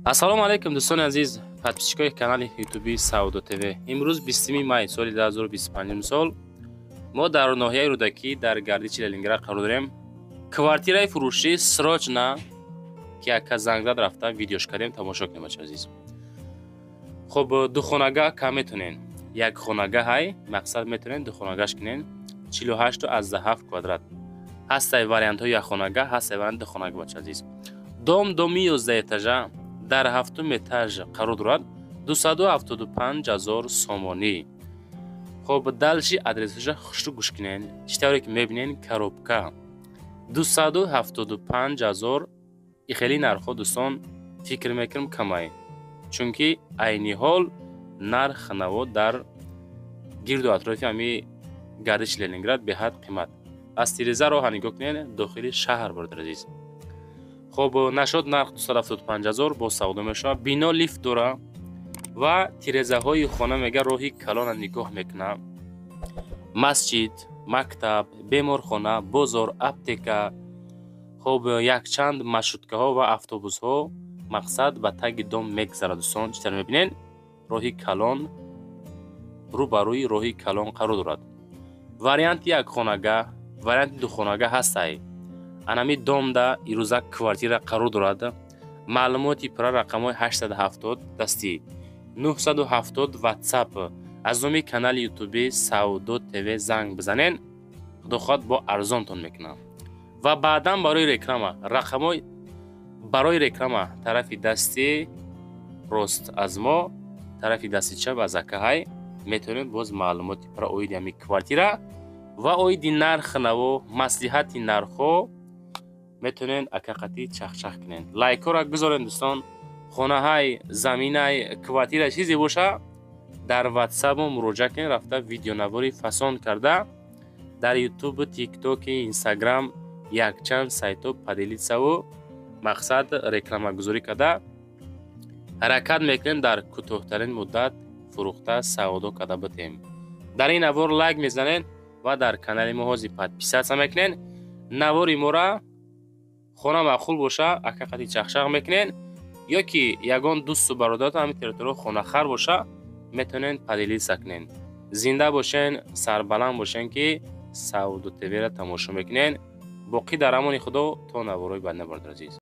ассалому алайкум дӯстони азиз, подписчикои канали ютуби Саудо ТВ. имрӯз 20 май соли 2025 сол мо дар ноҳияи Рӯдакӣ дар гардиши Ленинград қарор дорем. Квартираи фурӯшӣ срочна ки яка занг зад рафта видеош кардем, тамошо кунем бача азиз. Хоб духонагаҳ кам метонен, як хонагаҳай мақсад метонен духонагаҳш кинен 48.7 квадрат. ҳастаи вариантҳои якхонагаҳ, ҳастаи варианти духонагаҳ бача азиз. Доми 11 этажа дар 7 этаж қарор дорад. 275,000 сомонӣ. хоб далши адресаша хушрӯ гӯш кинен. читавре ки мебинен коробка 275,000. и хеле нархҳо дӯстон фикр мекунам камай, чунки айни ҳол нарх наво дар гирду атрофи ами гардиши Ленинград беҳад қимат. аз тиреза роҳа нигоҳ кинен, дохили шаҳр бародар азиз. хоб нашод нарх 275,000 бо савдо мешавад. бино лифт дора ва тирезаҳои хона мега роҳи калона нигоҳ мекунам. масҷид, мактаб, беморхона, бозор, аптека, хоб якчанд маршруткаҳо ва автобусҳо мақсад ба таги дом мегзарад. дӯстон читар мебинен роҳи калон рӯ ба рӯи роҳи калон қарор дорад. варианти якхонагаҳ, варианти духонагаҳ ҳастай. анами домда ирӯза квартира қарор дорад. маълумоти пурра рақамҳои 870 дастӣ 970 ватсап аз номи канали ютуби Саудо ТВ занг бизанен. худохоҳад бо арзонтон мекунам. ва баъдан барои реклама рақамҳои барои реклама тарафи дасти рост аз мо, тарафи дасти чап аз акаҳай метавонед боз маълумоти пурра оиди ами квартира ва оиди нарх наво, маслиҳати нархҳо метавонед акақати чахчах кунед. лайкҳоро гузоред дӯстон. хонаҳай, заминай, квартира чизе боша дар ватсапо муроҷиат кунед, рафта видеонавори фасон карда дар ютуб, тиктоки, инстаграм якчанд сайтҳо падилитсаву мақсад рекламагузорӣ карда ҳаракат мекунем дар кӯтоҳтарин муддат фурӯхта савдо карда битем. дар ин навор лайк мезанед ва дар канали мо ҳозир подписатсия мекунед. навори мора хона маъқул боша акақати чахчах мекунед, ё ки ягон дӯсту бародаратон ҳамин территориё хонахар боша метавонед падилитсия кунед. зинда бошен, сарбаланд бошен ки Саудо ТВ-ро тамошо мекунед. боқӣ дар амони худо то навораи баъд бародар азиз.